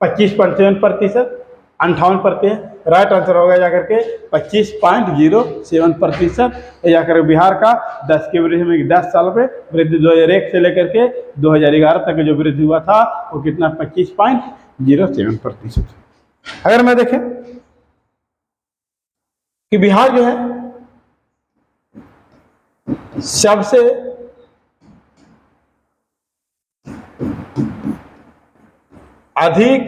25.7%, 58%। राइट आंसर होगा जाकर के 25.07%। जाकर बिहार का 10 के वृद्धि में 10 साल पे वृद्धि 2001 से लेकर के 2011 तक जो वृद्धि हुआ था वो कितना? 25.07%। अगर मैं देखें कि बिहार जो है सबसे अधिक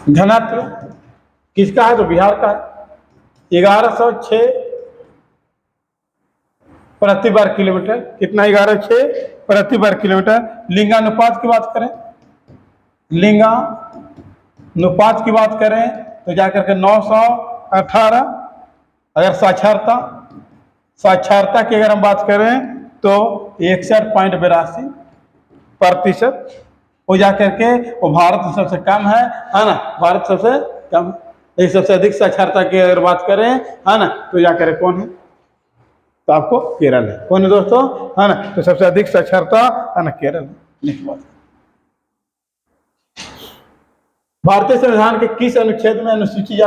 घनत्व किसका है? तो बिहार का है। 1106 प्रति वर्ग किलोमीटर। कितना? 1106 प्रति वर्ग किलोमीटर। लिंगानुपात की बात करें, लिंगानुपात की बात करें तो जाकर के 918। अगर साक्षरता की अगर हम बात करें तो 61.82% हो जाकर के वो भारत सबसे कम है ना। भारत सबसे कम, सबसे अधिक साक्षरता की अगर बात करें है ना तो जाकर कौन है? तो आपको केरल है। कौन है दोस्तों? है ना। तो सबसे अधिक साक्षरता है ना केरल है। नेक्स्ट बात, भारतीय संविधान के किस अनुच्छेद में अनुसूचित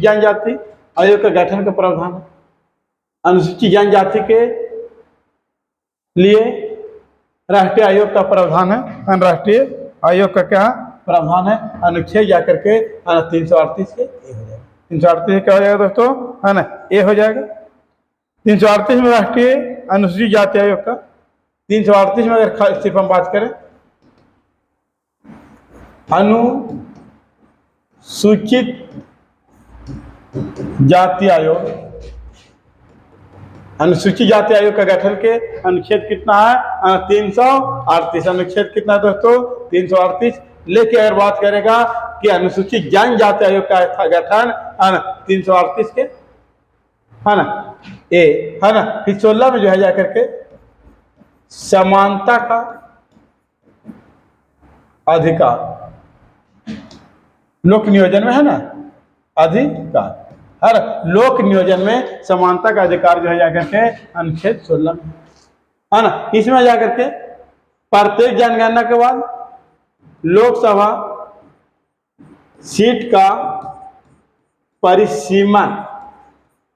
जनजाति आयोग का गठन का प्रावधान है? अनुसूचित जनजाति के लिए राष्ट्रीय आयोग का प्रावधान है। राष्ट्रीय आयोग का क्या प्रावधान है? अनुच्छेद जाकर के 338 के ए हो जाएगा। 338 क्या हो जाएगा दोस्तों? है ना ए हो जाएगा। 338 में राष्ट्रीय अनुसूचित जाति आयोग का 338 में अगर सिर्फ हम बात करें अनुसूचित जाति आयोग, अनुसूचित जाति आयोग का गठन के अनुच्छेद कितना है? 338। अनुच्छेद कितना दोस्तों? 338। लेके अगर बात करेगा कि अनुसूचित जनजाति आयोग का गठन 338 के है ना ए है ना। फिर 16 में जो है जाकर के समानता का अधिकार, लोक नियोजन में है ना अधिकार, हर लोक नियोजन में समानता का अधिकार जो है जाकर के अनुच्छेद 16 में है ना। इसमें जाकर के प्रत्येक जनगणना के बाद लोकसभा सीट का परिसीमन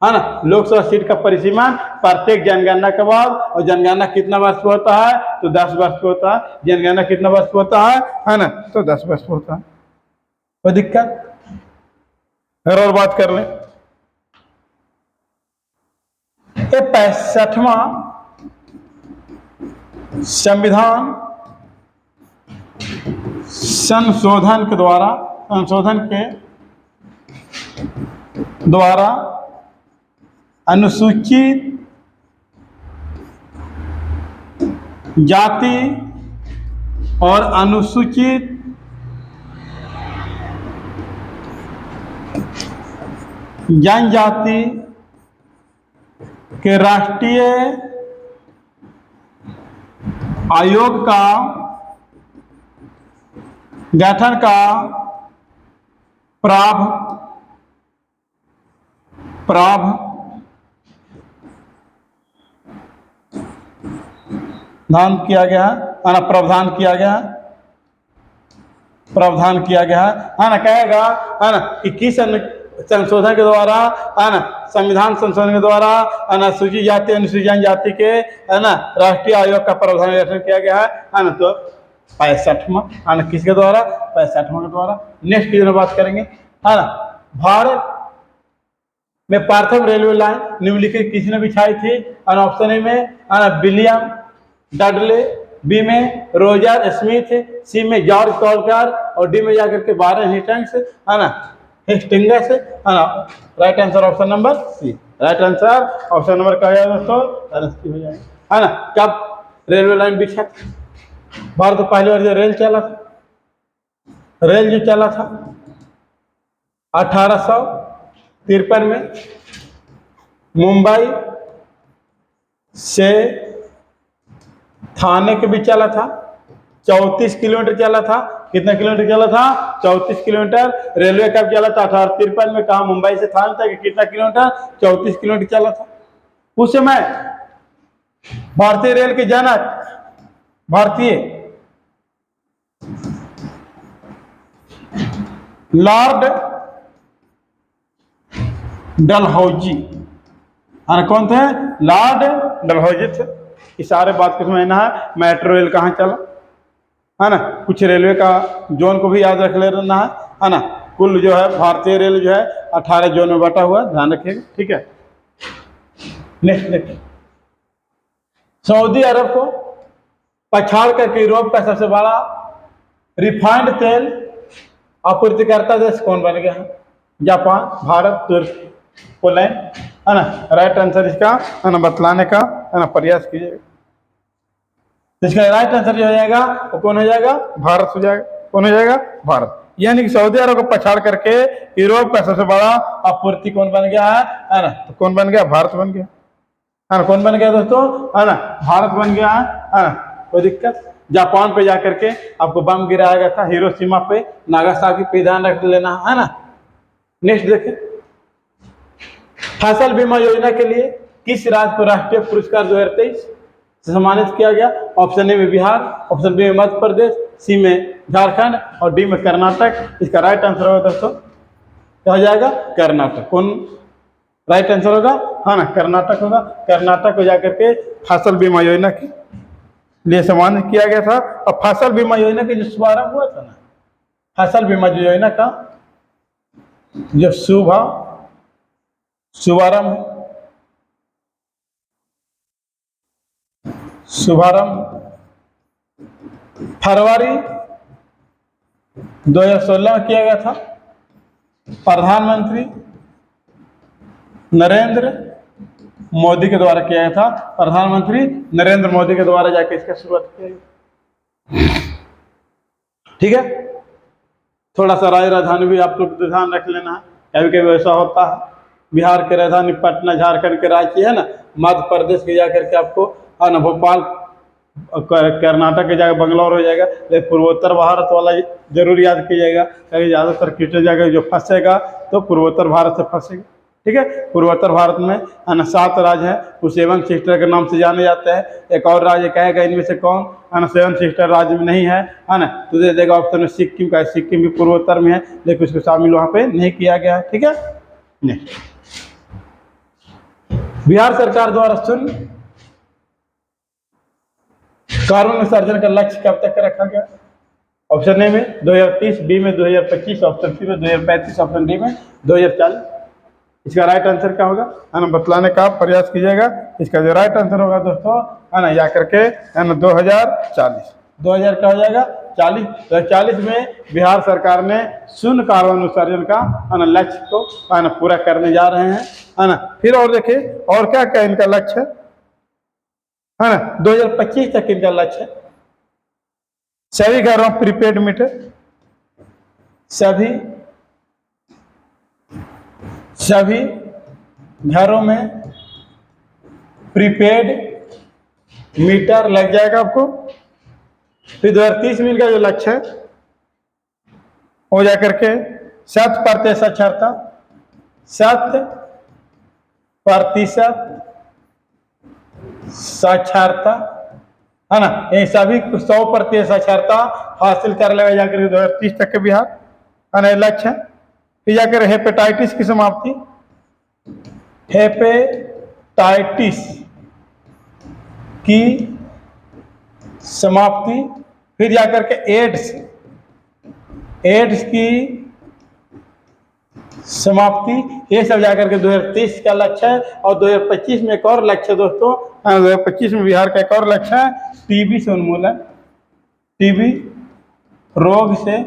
है ना। लोकसभा सीट का परिसीमन प्रत्येक जनगणना के बाद, और जनगणना कितना वर्ष पे होता है? तो 10 वर्ष पे होता है। जनगणना कितना वर्ष पे होता है ना? तो 10 वर्ष पे होता है। कोई दिक्कत? और बात कर लें, ये 65वां संविधान संशोधन के द्वारा अनुसूचित जाति और अनुसूचित जनजाति कि राष्ट्रीय आयोग का गठन का प्रावधान किया गया है, प्रावधान किया गया है, प्रावधान किया गया है ना, कहेगा है ना कि किस संशोधन के द्वारा है ना, संविधान संशोधन के द्वारा है ना, सूची जाति अनुसूचित जनजाति के है ना राष्ट्रीय आयोग का प्रावधान गठन किया गया है ना, तो 65वां है ना, किसके द्वारा? 65वां के द्वारा। नेक्स्ट की बात करेंगे है ना, भारत में प्रथम रेलवे लाइन निम्नलिखित किसने बिछाई थी? ऑप्शन ए में है ना विलियम डडले, बी में रोजर स्मिथ, सी में जॉर्ज कॉलकर और डी में जाकर के वारेन हेस्टिंग्स है ना, हेस्टिंग्स है ना। Right answer option number C. Right answer option number क्या है दोस्तों? हो जाएगा है ना। कब रेलवे लाइन बिछा? भारत पहली बार जो रेल चला था, रेल जो चला था 1853 में मुंबई से थाने के बीच चला था, 34 किलोमीटर चला था। कितना किलोमीटर चला था? 34 किलोमीटर। रेलवे कब चला था? 1853 में। कहा मुंबई से थाने तक कितना किलोमीटर? 34 किलोमीटर चला था। उस समय भारतीय रेल के जनक भारतीय लॉर्ड डलहौजी कौन थे? लॉर्ड डलहौजी थे। इस सारे बात को समझना है। मेट्रो रेल कहाँ चला है ना, कुछ रेलवे का जोन को भी याद रख लेना है ना। कुल जो है भारतीय रेल जो है 18 जोन में बटा हुआ है, ध्यान रखिएगा, ठीक है। नेक्स्ट देखिए, सऊदी अरब को पछाड़ करके यूरोप का सबसे बड़ा रिफाइंड तेल आपूर्तिकर्ता देश कौन बन गया है? जापान, भारत, तुर्की, पोलैंड है ना। राइट आंसर इसका है ना बतलाने का है ना प्रयास कीजिएगा। इसका राइट आंसर जो हो जाएगा वो कौन हो जाएगा? भारत हो जाएगा। कौन हो जाएगा? भारत। यानी कि सऊदी अरब को पछाड़ करके यूरोप का सबसे बड़ा आपूर्ति कौन बन गया है ना? तो कौन बन गया? भारत बन गया है ना। कौन बन गया दोस्तों? है ना, भारत बन गया है ना। कोई दिक्कत? जापान पे जाकर के आपको बम गिराया गया था, हिरोशिमा पे, नागासाकी पे, ध्यान रख लेना है ना। नेक्स्ट देखें, फसल बीमा योजना के लिए किस राज्य को राष्ट्रीय पुरस्कार 2023 से सम्मानित किया गया? ऑप्शन ए में बिहार, ऑप्शन बी में मध्य प्रदेश, सी में झारखंड और डी में कर्नाटक। इसका राइट आंसर होगा दोस्तों क्या हो जाएगा? कर्नाटक। कौन राइट आंसर होगा? हाँ ना, कर्नाटक होगा। कर्नाटक को जाकर के फसल बीमा योजना के लिए सम्मानित किया गया था। और फसल बीमा योजना की जो शुभारंभ हुआ था ना, फसल बीमा योजना का जो शुभारंभ फरवरी 2016 में किया गया था। प्रधानमंत्री नरेंद्र मोदी के द्वारा किया गया था। प्रधानमंत्री नरेंद्र मोदी के द्वारा जाके इसका शुरुआत किया गया, ठीक है। थोड़ा सा राजधानी भी आप लोग ध्यान रख लेना है, कभी कभी ऐसा होता है। बिहार की राजधानी पटना, झारखंड के रांची है ना, मध्य प्रदेश के जाकर के आपको है ना भोपाल, कर्नाटक के जाकर बंगलौर हो जाएगा। लेकिन पूर्वोत्तर भारत वाला जरूर याद कीजिएगा, क्योंकि ज़्यादातर क्वेश्चन जाकर जो फंसेगा तो पूर्वोत्तर भारत से फंसेगा, ठीक है। पूर्वोत्तर भारत में है ना 7 राज्य हैं, वो 7 सिस्टर के नाम से जाने जाते हैं। एक और राज्य कहेगा इनमें से कौन है ना 7 सिस्टर राज्य में नहीं है ना, तो दे देगा ऑप्शन में सिक्किम का। सिक्किम भी पूर्वोत्तर में है, लेकिन उसको शामिल वहाँ पे नहीं किया गया है, ठीक है। नेक्स्ट, बिहार सरकार द्वारा शून्य कार्बन उत्सर्जन का लक्ष्य कब तक रखा गया? ऑप्शन ए में 2030, बी में 2025, ऑप्शन सी में 2035, ऑप्शन डी में 2040। इसका राइट आंसर क्या होगा है ना बतलाने का प्रयास कीजिएगा। इसका जो राइट आंसर होगा दोस्तों है ना, या करके है ना 2040। 2000 क्या हो जाएगा? 40। 2040 में बिहार सरकार ने शून्य कार्बन उत्सर्जन का है ना लक्ष्य को है ना पूरा करने जा रहे हैं, है ना। फिर और देखिए और क्या क्या इनका लक्ष्य है ना, 2025 तक इनका लक्ष्य है। सभी घरों प्रीपेड मीटर, सभी घरों में प्रीपेड मीटर लग जाएगा आपको। फिर 2030 मिल का जो लक्ष्य है हो जा करके 100% साक्षरता, 100% साक्षरता, है ना, ये सभी 100% साक्षरता हासिल कर लेगा जाकर 2030 तक के बिहार, है ना, लक्ष्य है। फिर जाकर हेपेटाइटिस की समाप्ति, हेपेटाइटिस की समाप्ति, फिर जाकर के एड्स की समाप्ति, ये सब जाकर के 2030 का लक्ष्य है। और 2025 में एक और लक्ष्य दोस्तों, 2025 में बिहार का एक और लक्ष्य है, टीबी से उन्मूलन, टीबी रोग से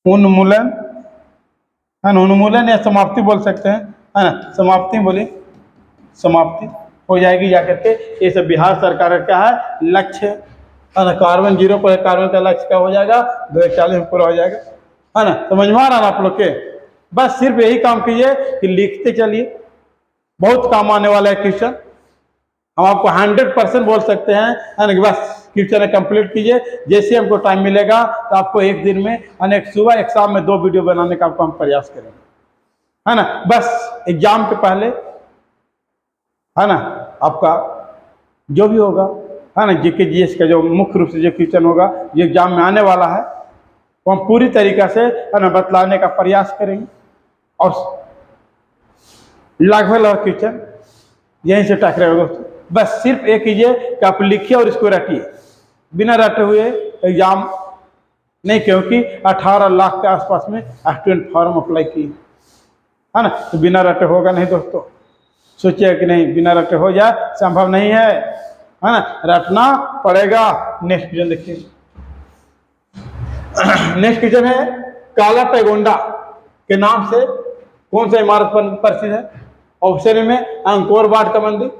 उन्मूलन, है ना, उन्मूलन या समाप्ति बोल सकते हैं, है ना, समाप्ति बोली, समाप्ति हो जाएगी जाकर के। ये सब बिहार सरकार का है लक्ष्य, है ना। कार्बन 0 पर कार्बन का लक्ष्य का हो जाएगा 2040 में पूरा हो जाएगा, है ना। समझ में आ रहा है आप लोग के? बस सिर्फ यही काम कीजिए कि लिखते चलिए, बहुत काम आने वाला है क्वेश्चन। हम आपको 100% बोल सकते हैं, है ना, कि बस क्वेश्चन कंप्लीट कीजिए। जैसे हमको टाइम मिलेगा तो आपको एक दिन में, एक सुबह एक शाम में 2 वीडियो बनाने का आपको हम प्रयास करेंगे, है ना। बस एग्जाम के पहले, है ना, आपका जो भी होगा, है ना, जीके जीएस का जो मुख्य रूप से जो क्वेश्चन होगा जो एग्जाम में आने वाला है, वो हम पूरी तरीका से, है ना, बतलाने का प्रयास करेंगे। और लगभग क्वेश्चन यहीं से टकराएगा दोस्तों। बस सिर्फ एक कीजिए कि आप लिखिए और इसको रटिए, बिना रटे हुए एग्जाम नहीं, क्योंकि 18 लाख के आसपास में स्टूडेंट फॉर्म अप्लाई किए, है ना। तो बिना रटे होगा नहीं दोस्तों। सोचिए कि नहीं बिना रटे हो जाए, संभव नहीं है ना, रटना पड़ेगा। नेक्स्ट क्वेश्चन देखिए, नेक्स्ट क्वेश्चन है काला पैगोंडा के नाम से कौन सा इमारत प्रसिद्ध है? ऑप्शन ए में अंकोर वाट का मंदिर,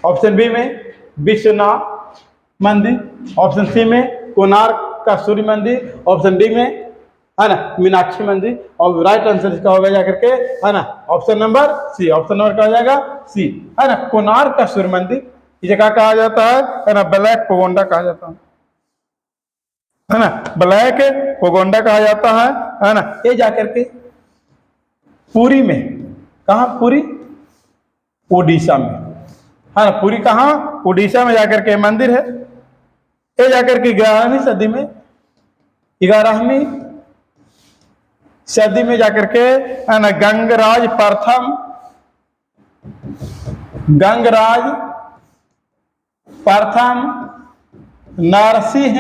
ऑप्शन बी में विश्वनाथ मंदिर, ऑप्शन सी में कोणार्क का सूर्य मंदिर, ऑप्शन डी में, है ना, मीनाक्षी मंदिर। और राइट आंसर इसका होगा जाकर के, है ना, option number C. Option number क्या हो जाएगा? सी, है ना। कोणार्क का सूर्य मंदिर इसे क्या कहा जाता है ना, ब्लैक पैगोंडा कहा जाता है ना, ब्लैक पैगोंडा कहा जाता है ना। ये जाकर के पुरी में, कहा पुरी? उड़ीसा में, है ना। पुरी कहाँ? उड़ीसा में जाकर के मंदिर है। ये जाकर के 11वीं सदी में, 11वीं सदी में जाकर के, है ना, गंगराज प्रथम नरसिंह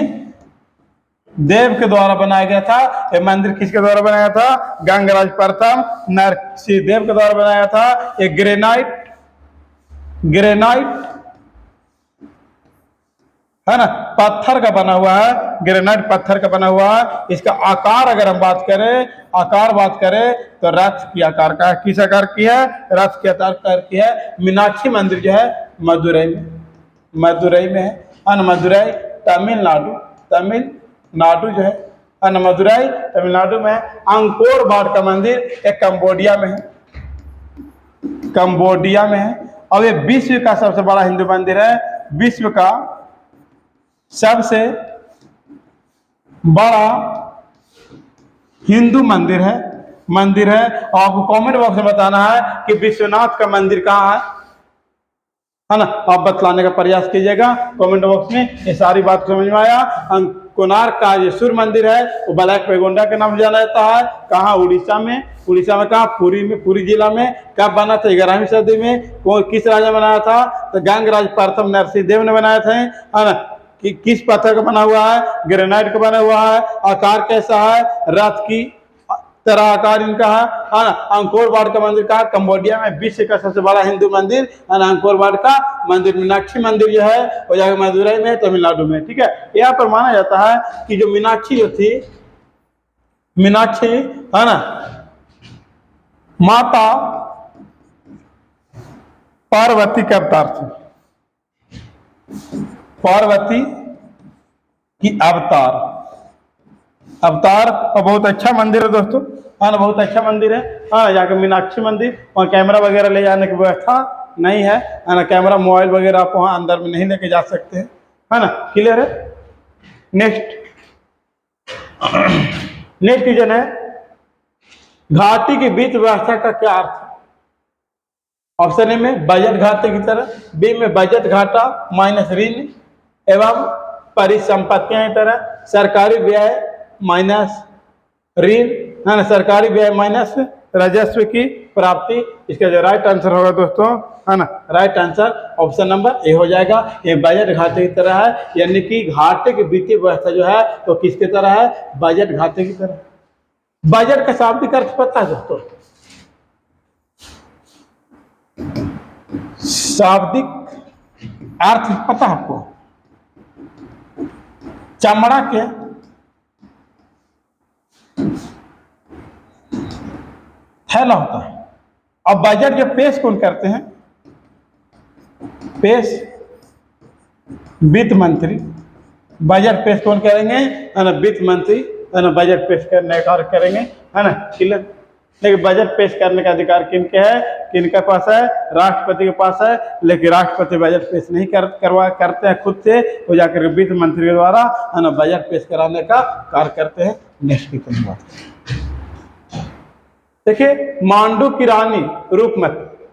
देव के द्वारा बनाया गया था। ये मंदिर किसके द्वारा बनाया था? गंगराज प्रथम नरसिंह देव के द्वारा बनाया था। ये ग्रेनाइट, है ना, पत्थर का बना हुआ है, ग्रेनाइट पत्थर का बना हुआ है। इसका आकार अगर हम बात करें तो रथ की आकार का है। किस आकार की है? रथ के आकार की है। मीनाक्षी मंदिर जो है मदुरई में है, ना, मदुरई तमिलनाडु जो है, ना, मदुरई तमिलनाडु में है। अंकोर वाट का मंदिर एक कंबोडिया में है। और ये विश्व का सबसे बड़ा हिंदू मंदिर है, विश्व का सबसे बड़ा हिंदू मंदिर है। और आपको कमेंट बॉक्स में बताना है कि विश्वनाथ का मंदिर कहाँ है ना। आप बतलाने का प्रयास कीजिएगा कमेंट बॉक्स में। ये सारी बात समझ में आया? कोणार्क का जो सूर्य मंदिर है वो ब्लैक पैगोंडा के नाम से जाना जाता है। कहाँ? उड़ीसा में कहाँ? पुरी में, पुरी जिला में। कब बना था? 11वीं सदी में। किस राजा बनाया था? तो गंगराज प्रथम नरसिंह देव ने बनाया था, है ना। कि किस पत्थर का बना हुआ है? ग्रेनाइट का बना हुआ है। आकार कैसा है? रथ की तरह आकार इनका है ना। अंकोर वाट का मंदिर का कंबोडिया में, विश्व का सबसे बड़ा हिंदू मंदिर, है ना, अंकोर वाट का मंदिर। मीनाक्षी मंदिर जो है वो जाकर मदुरई में, तमिलनाडु में, ठीक है। यहाँ पर माना जाता है कि जो मीनाक्षी जो थी, मीनाक्षी, है ना, माता पार्वती के अवतार थे। पार्वती की अवतार, अवतार और बहुत अच्छा मंदिर है दोस्तों, हाँ ना, बहुत अच्छा मंदिर है। हाँ, जाकर मीनाक्षी मंदिर, वहाँ कैमरा वगैरह ले जाने की व्यवस्था नहीं है ना, कैमरा मोबाइल वगैरह आप वहाँ अंदर में नहीं लेके जा सकते हैं, है ना, क्लियर है। नेक्स्ट नेक्स्ट क्वेश्चन है, घाटी के बीच व्यवस्था का क्या अर्थ है? ऑप्शन ए में बजट घाटे की तरह, बी में बजट घाटा माइनस ऋण एवं परिसंपत्तियां की तरह, सरकारी व्यय माइनस ऋण, है ना, सरकारी व्यय माइनस राजस्व की प्राप्ति। इसका जो राइट आंसर होगा दोस्तों, है ना, right answer option number A हो जाएगा। ये बजट घाटे की तरह है, यानी कि घाटे की वित्तीय व्यवस्था जो है तो किसकी तरह है? बजट घाटे की तरह। बजट का शाब्दिक अर्थ पता है दोस्तों? शाब्दिक अर्थ पता है आपको? चमड़ा के थैला होता है। अब बजट जो पेश कौन करते हैं? पेश वित्त मंत्री। बजट पेश कौन करेंगे? है ना, वित्त मंत्री, है ना, बजट पेश करने का कार्य करेंगे, है ना, क्लियर। लेकिन बजट पेश करने का अधिकार किनके है? किनके पास है? राष्ट्रपति के पास है। लेकिन राष्ट्रपति बजट पेश नहीं करते हैं खुद से, वो जाकर वित्त मंत्री के द्वारा, है ना, बजट पेश कराने का कार्य करते हैं। नेक्स्ट की बात देखिए, मांडू की रानी रूपमती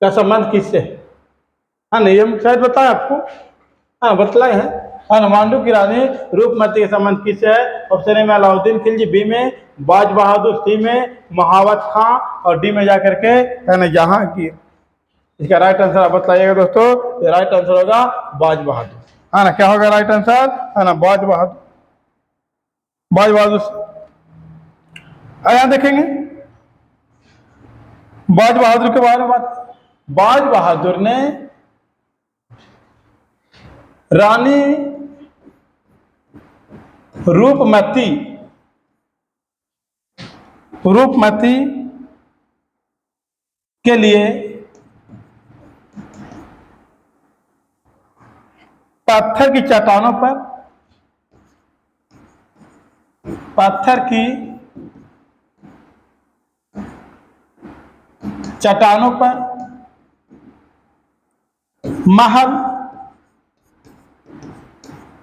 का संबंध किससे है? हाँ, नियम शायद बताया आपको, हाँ बतलाए हैं। हाँ, मांडू की रानी रूपमती का संबंध किससे है? ऑप्शन ए में अलाउद्दीन खिलजी, बी में बाज बहादुर, सी में महावत खां और डी में जाकर के, है ना, जहांगीर। इसका राइट आंसर आप बताइएगा दोस्तों। ये राइट आंसर होगा बाज बहादुर, है ना। क्या होगा राइट आंसर? है ना, बाज बहादुर। बाज बहादुर यहां देखेंगे बाज बहादुर के बारे में बात। बाज बहादुर ने रानी रूपमती के लिए पत्थर की चट्टानों पर महल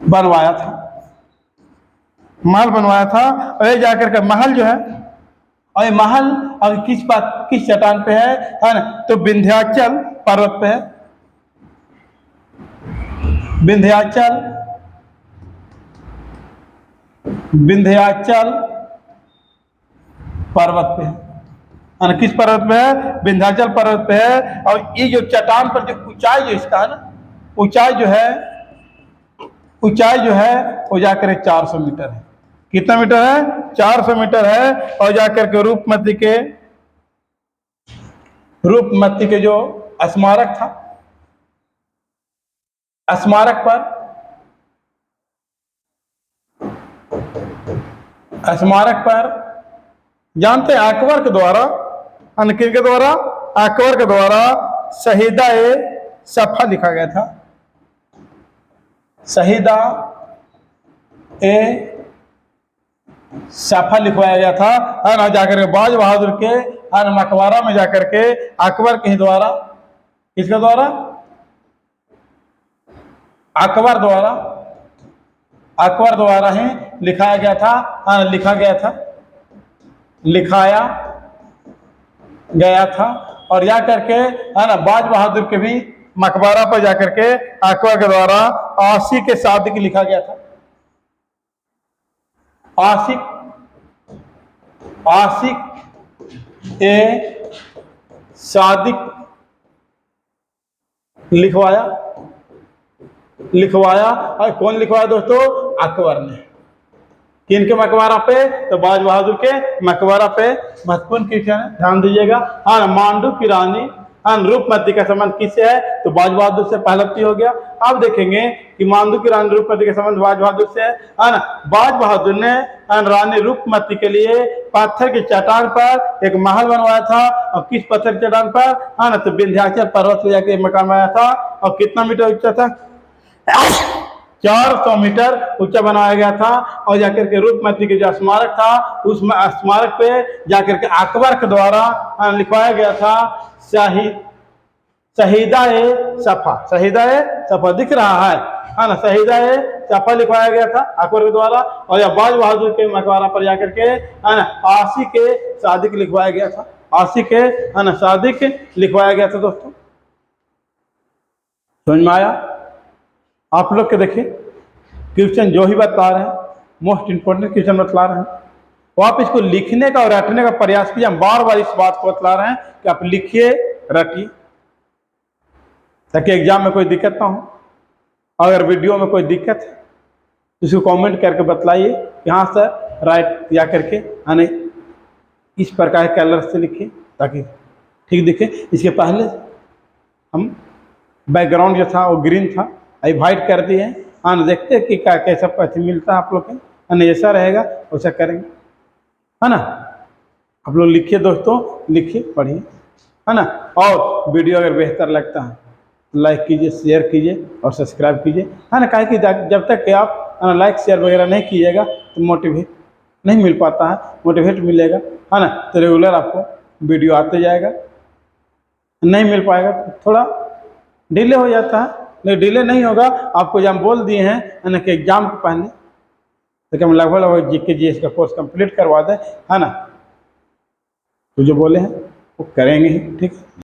बनवाया था। और ये जाकर के महल जो है, और ये महल अब किस चट्टान पे है ना, तो विंध्याचल पर्वत पे है। विंध्याचल पर्वत पे है, किस पर्वत पे है? विंध्याचल पर्वत पे है। और ये जो चट्टान पर जो ऊंचाई जो इसका है ना, ऊंचाई जो है वो जाकर 400 मीटर है। कितना मीटर है? 400 मीटर है। और जाकर के रूपमती के जो स्मारक था, स्मारक पर जानते हैं अकबर के द्वारा, किन के द्वारा? अकबर के द्वारा शहीदा ए सफा लिखा गया था। शहीदा ए सफा लिखवाया गया था, है ना, जाकर के बाज बहादुर के मकबरा में जाकर के अकबर के द्वारा, किसके द्वारा? अकबर द्वारा ही लिखाया गया था। और जा करके, है ना, बाज बहादुर के भी मकबरा पर जाकर के अकबर के द्वारा आशिक सादिक लिखा गया था। आशिक ए सादिक लिखवाया। और कौन लिखवाया दोस्तों? अकबर ने। किनके मकबरा पे? तो बाज बहादुर के मकबरा पे। महत्वपूर्ण क्वेश्चन है, ध्यान दीजिएगा। हाँ, मांडू की रानी रूपमती का संबंध किससे है? तो बाज बहादुर से पहला हो गया। अब देखेंगे कि मांडू की रानी रूपमती का संबंध बाज बहादुर से है ना। बाज बहादुर ने रानी रूपमती के लिए पत्थर की चट्टान पर एक महल बनवाया था। और किस पत्थर की चट्टान पर? है ना, तो विंध्याचल पर्वत पे जाके मकान बनाया था। और कितना मीटर ऊंचा था? 400 मीटर ऊंचा बनाया गया था। और जाकर के रूपमती के जो स्मारक था, उस स्मारक पे जाकर के अकबर के द्वारा लिखवाया गया था शहीदा-ए-सफा दिख रहा है ना, शहीदा-ए-सफा लिखवाया गया था अकबर के द्वारा। और अब्बास बहादुर के मकबरा पर जाकर के है ना आशिक-ए-सादिक लिखवाया गया था, सादिक लिखवाया गया था। दोस्तों समझ में आया आप लोग के? देखिए क्वेश्चन जो ही बता रहे हैं, मोस्ट इंपोर्टेंट क्वेश्चन बतला रहे हैं, तो आप इसको लिखने का और रटने का प्रयास कीजिए। हम बार बार इस बात को बतला रहे हैं कि आप लिखिए, रटिए, ताकि एग्जाम में कोई दिक्कत ना हो। अगर वीडियो में कोई दिक्कत है तो इसको कमेंट करके बतलाइए कि हाँ सर राइट या करके, यानी इस प्रकार के कलर से लिखिए ताकि ठीक दिखे। इसके पहले हम बैकग्राउंड जो था वो ग्रीन था, अभी वाइट कर दिए हैं। हाँ देखते हैं कि क्या कैसा पैसे मिलता है आप लोग के, जैसा रहेगा वैसा करेंगे, है ना। आप लोग लिखिए दोस्तों, लिखिए, पढ़िए, है ना। और वीडियो अगर बेहतर लगता है तो लाइक कीजिए, शेयर कीजिए और सब्सक्राइब कीजिए, है ना। काहे कि जब तक कि आप लाइक शेयर वगैरह नहीं कीजिएगा तो मोटिवेट नहीं मिल पाता है, मोटिवेट मिलेगा, है ना, तो रेगुलर आपको वीडियो आते जाएगा। नहीं मिल पाएगा तो थोड़ा डिले हो जाता है, लेकिन डिले नहीं होगा। आपको जब हम बोल दिए हैं ना कि एग्जाम के पहले, तो हम लगभग जीके जीएस का कोर्स कंप्लीट करवा दें, है ना। तो जो बोले हैं वो करेंगे ही, ठीक है।